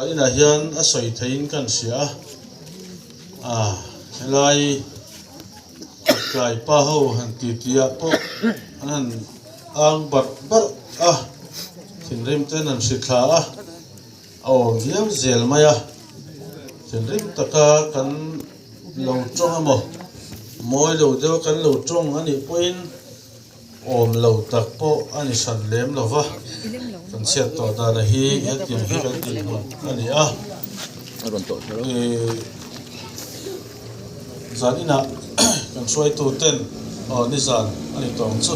ina hian a soi thein kan sia helai kai pa ho han ti tia po an ang bar thin rim ten an si thla awm hiam zel maya thin rim taka kan lo tong amo moi lo deuh kan lo tong ani poin om lo tak po ani san lem lova kan siat to da na hi hetin hi kan ti ani Aron to pero zanina kan suai tu ten ni zan ani tong chu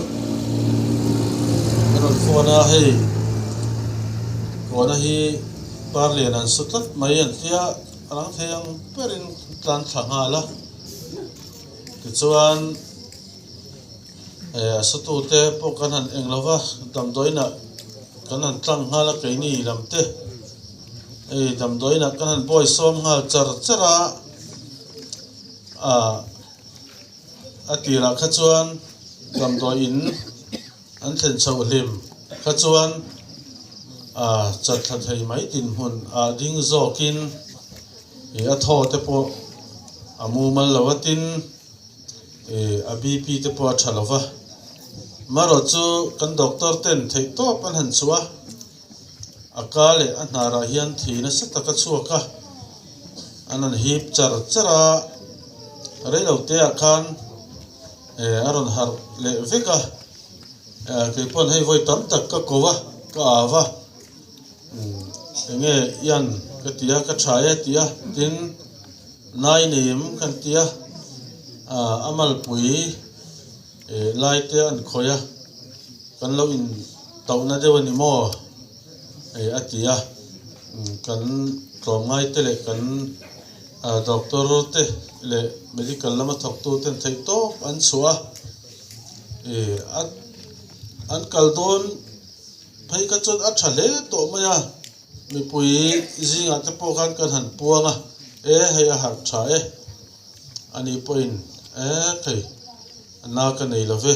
aron phone hei phone hi parlian an sutat mai an tia rang theyang perin tlan thanga la ti chuan satu te po kan han englova dam doina kan han tlang hala ke ni lamte dam doina kan han boy som ha chara atira kha chuan dam do in an thlen chho lim kha chuan chat thla thei mai tin hun ding zokin a tho te po amu mal lawatin a bp te po thalova maro chu kan doctor ten thei to pan han chuwa akale anara hian thina sataka chuaka anan hip chara reilo te akhan aron har le veka ke pon hei voi tam tak ka kova ka ava enge yan ka tia ka thaya tia tin nai nim kan tia amal pui lai te an khoya kan lo in tauna dewani mo atia kan tlomngai te le kan doctor te le medical lama thok tu ten thei to an chua an kaldon phai ka chon a thale to maya mi pui zinga te po kan kan han puanga hei a har tha ani point kai na ka nei love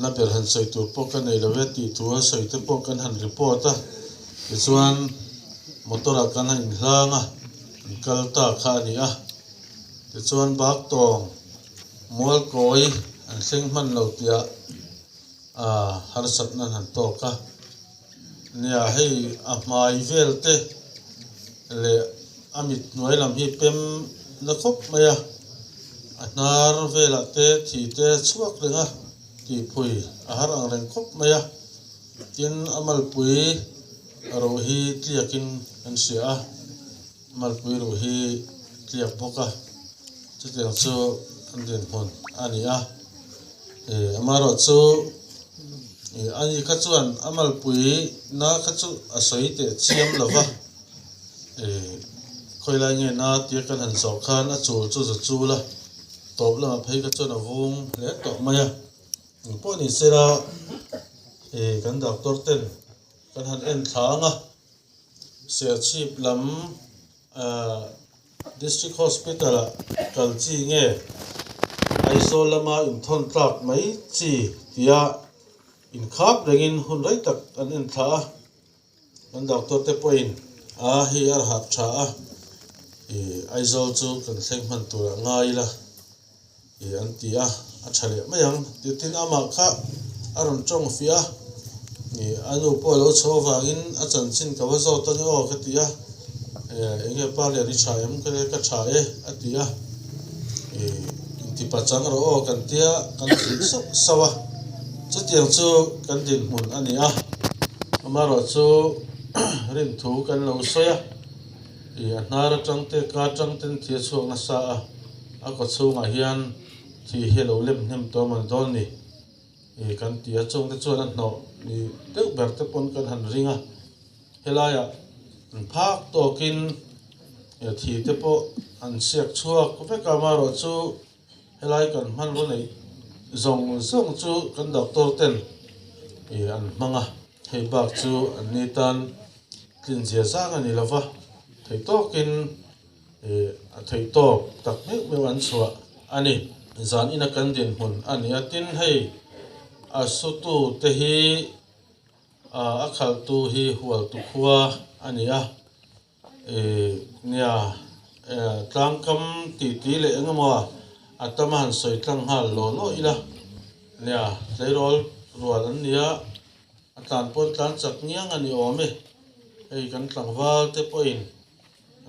na ber han soi tu po ka nei love ti tu soi te po kan han report a ti chuan motora kan han hlanga kal ta kha ni ti chuan bak tong mol koi an seng man lo tia har sat nan han to ka nia hei a mai vel te le amit noi lam hi pem na khop maya anar vela te thi te chuak renga ti phui a har ang reng khop maya tin amal pui ro hi tliakin an sia amal pui ro hi tliak boka chutiang chu an den hon ani amaro chu ani kha chuan amal pui na kha chu a soi te chiam lova khoilai nge na tia kan han zo khan a chu la top la phei ka chona vung le to maya po ni sera kan doctor ten kan han en thanga se chip lam district hospital kal chi nge aisol lama in thon tlak mai chi tia in khap rengin hun rai tak an en tha kan doctor te point hi ar hap tha aisol chu kan seng man tur ngai la antia a thale mayang tin ama kha aron chong fia ni anu polo chowangin a chan chin ka wa zo to ni o ka tia enge pa le ri chayam ka chae atia ti pa chang ro o kan tia kan sawa chu tiang chu kan din mun ani amaro chu rin thu kan lo soya nara changte ka changten thia chuang na sa a ko chunga hian thi hello lem nem to man don ni kan tia chung te chuan an no ni deuh ber te pon kan han ringa helaya phak to kin thi te po an siak chuak ko pe ka maro chu helai kan man ro nei zong chu kan doctor ten an manga hei bak chu an ni tan tlin zia za ani lova thei to kin thei to tak me an chua ani zan ina kan din hun ani atin hei asutu te hi akhal tu hi hual tu khuwa ania nia tangkam ti le engemaw atama han soi tlang hal lo ila nia leirol rual an nia atan pon tlan chak niang ani ome ei kan tlangwal te poin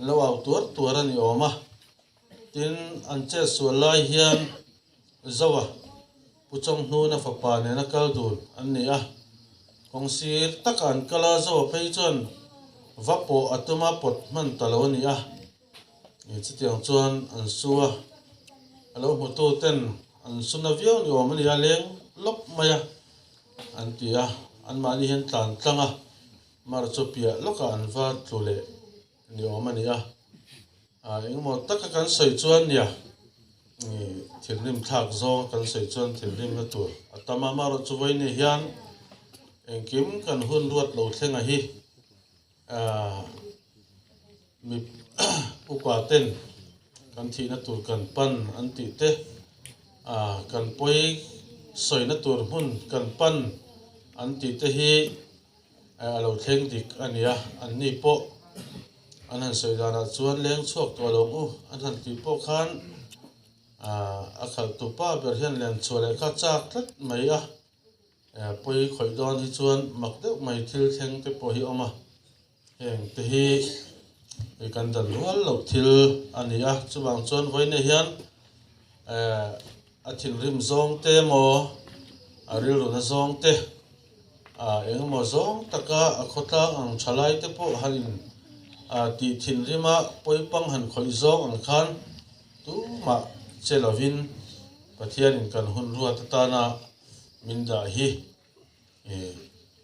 lo au tuar ani oma tin an che sualai hian zawa puchong hnu na fapa ne na kal dun an nia kong sir takan kala zawa phei chuan vapo atuma pot man talo nia ni chitiang chuan an suwa alo moto ten an suna viau ni oma nia leng lop maya an tia an mani hen tlan tlanga mar chopia loka an va tlule ni oma nia engmo taka kan soi chuan nia ni thilrim thak zo kan soi chuan thilrim na tur atama maro chuwai ni hian engkim kan hun ruat lo thlenga hi mi upa ten kan thi na tur kan pan an ti te kan poi soi na tur hun kan pan an ti te hi alo thleng dik ania an ni po an han soi dana chuan leng chuak to lo an han ti po khan akhal tu pa ber hian len chole kha chak tlat mai poi khoi don hi chuan mak deuh mai thil thleng te po hi oma heng te hi kan dan rual lo thil ania chuwang chuan voine hian a thil rim zong te mo aril runa zong te engemaw zong taka a khotang ang thalai te po halin ti thin rima poipang han khoi zong ang khan tu ma chelovin pathian in kan hun ruat tana minda hi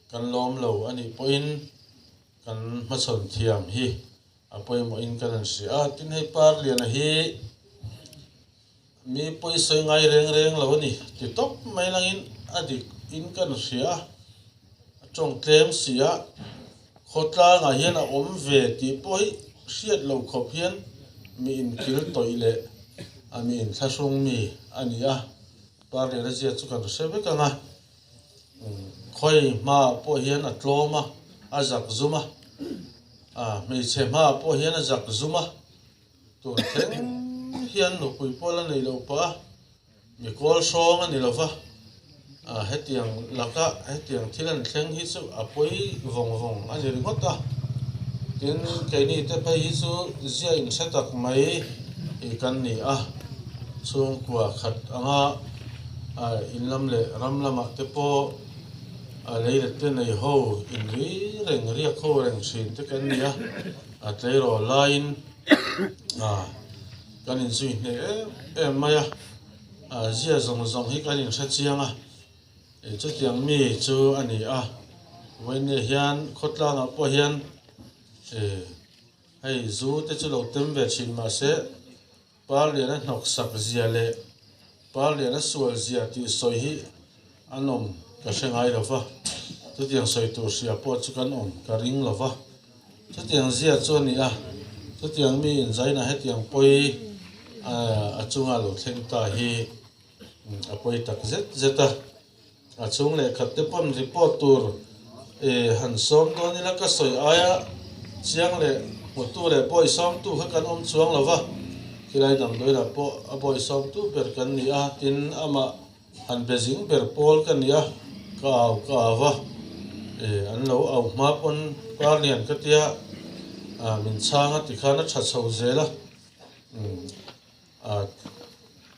kan lom lo ani poin kan mason thiam hi apoi mo in kan an sia tin hei par lian hi mi poi soi ngai reng lo ni ti top mai langin adik in kan sia trong tlem sia khotla nga hian a om ve ti poi hriat lo khop hian mi in kil toile ami in thlasung mi ania par le ra zia chu kan sebe kanga khoi ma po hian a tloma a zak zuma mi che ma po hian a zak zuma tu thleng hian no pui pola nei lo pa mi kol song ani lova hetiang laka hetiang thilan thleng hi chu apoi vong ani ringota tin keini te pai hi chu zia in setak mai kan ni chung kwa khat anga inlam le ramlama te po leile te nei ho in ri reng riak ho reng sin te kan ni tleiro line kan in zui ne maya zia zong hi kan in thachianga chu tiang mi chu ani voine hian khotlanga po hian hei zu te chu lo tem ve chin ma se par le na nok sak zia le par le na sual zia ti soi hi anom ka sengai lova chu tiang soi tur sia po chu kan om ka ring lova chu tiang zia chu ni chu tiang mi in zaina he tiang poi a chunga lo thleng ta hi a poi tak zeta a chung le khat te pam report tur han som do ni la ka soi aya chiang le motu le poi som tu kha kan om chuang lova kilai dam doi la po a poi som tu ber kan ni tin ama han bezing ber pol kan ni ka wa an lo au ma pon par lian ka tia min changa ti khana tha chho zela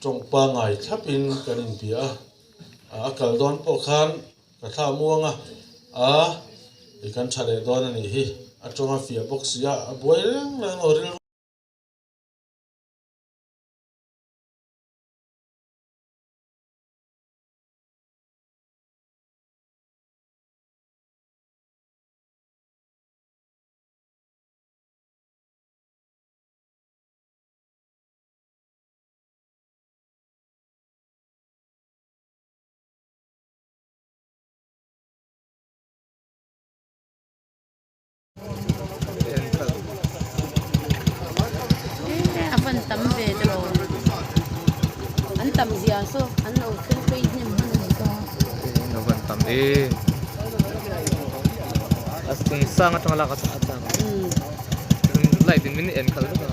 trong pa ngai thapin kan in pia akal don po khan ka tha muanga kan thale don ani hi atonga fia box ya boi reng oril Phần tắm về rồi anh tắm gì à số anh nấu cơm quay nem hơn này co nó vẫn tầm đi kung sang atang la ka sa atang lai din min en khal ka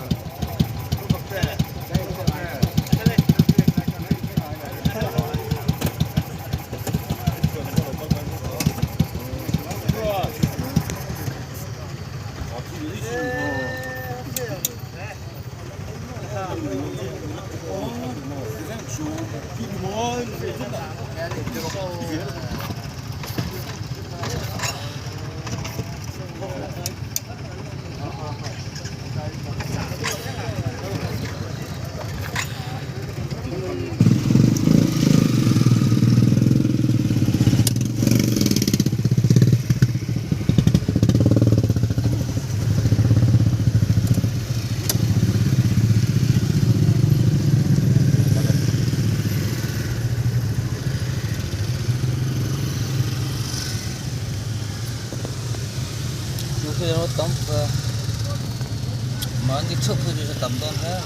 Khi nó tắm mà đi chụp thì sẽ tắm đón ha.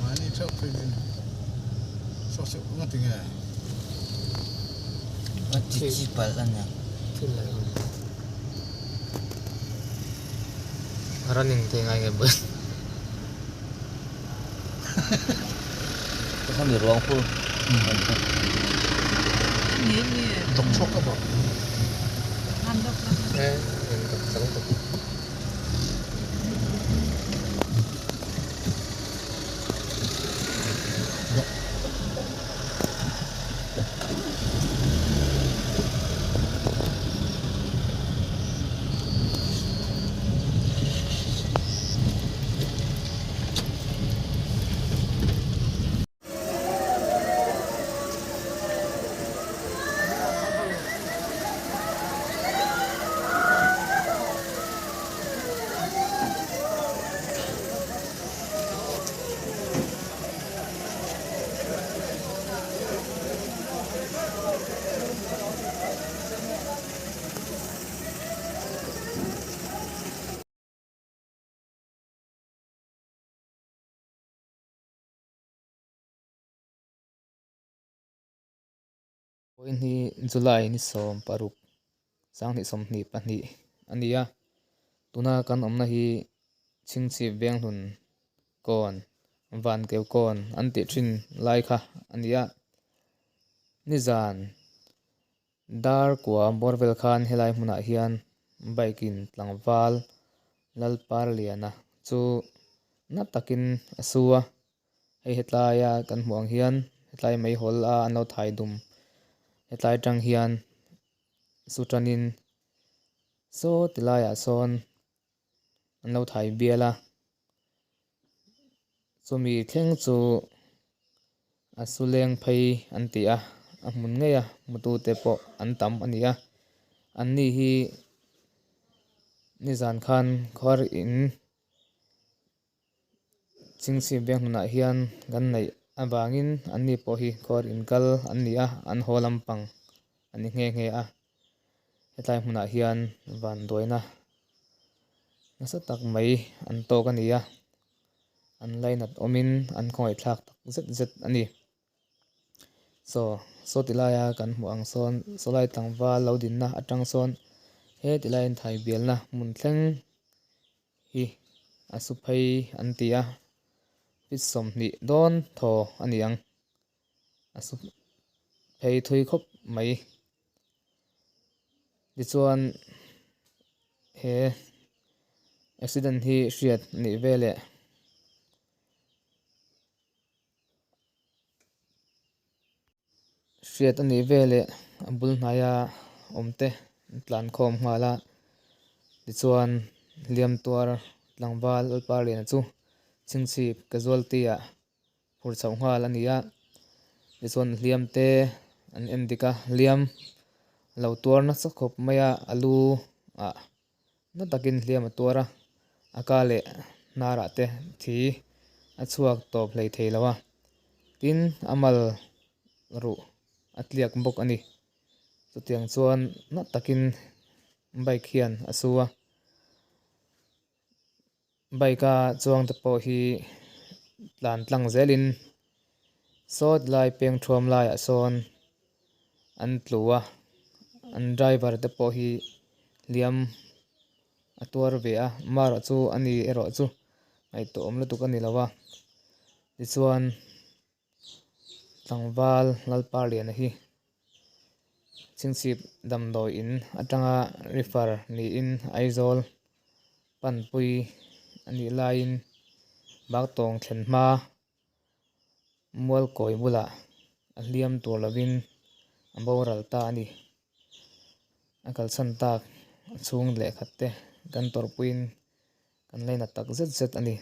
Mani chok pin so so ngati nga Nó chỉ phải là nhỉ. running te ngai ngai bus Cái thằng bị ruộng full. tok chok ka ba eh sang to point hi July ni som paruk sang ni som ni pani ania tuna kan omna hi chingchi beng hun kon van keu kon anti thin lai kha ania nizan dar kwa borvel khan helai hmuna hian baikin tlangwal lalpar liana chu na takin asua hei hetlaya kan hmuang hian hetlai mai hol a anlo thai dum hetlai tang hian sutanin so tilaya son anlo thai biala chumi thleng chu asuleng phei antia a hmun ngeya mutu te po an tam ania anni hi nizan khan khor in chingsi beng huna hian gan nei abangin anni po hi khor in kal ania an holam pang ani nge a hetlai hmuna hian van doina nasa tak mai an tok ania an lainat omin an khoi thlak tak zet zet ani so tilaya kan hmuang son solai tangwa lo dinna atang son he tilain thai bialna mun thleng hi asuphei antia pisom ni don tho aniang asu phei thui khop mai dichuan he accident hi hriat ni vele hriat ani vele abul hnaya omte tlan khom ngala tichuan liam tuar tlangwal alpar lian chu chingchi casualty a phur chho ngal ania tichuan hliam te an endika liam lo tuar na sakhop maya alu a na takin hliam a tuara akale nara te thi achuak top hlei theilawa tin amal ru atliak bok ani chutiang chuan na takin bike hian asua bike a chuang te pawh hi tlan tlang zelin sawt lai peng thuam lai ah sawn an tlua an driver te pawh hi liam a tuar ve a maro chu ani erawh chu ngai tawm lutuk ani lo a tichuan tlangval lalpa lian a hi chingchip damdawi in atanga river niin aizawl panpui anih laiin baktawng thlen hma mualkawi bulah a hliam tur lovin a boral ta ani a kalsan tak a chhung leh khat te kan tawrpuiin kan laina tak zet zet ani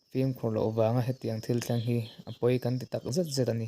fim khur lo wanga hetiang thil tlang hi a pawi kan ti tak zet zet ani.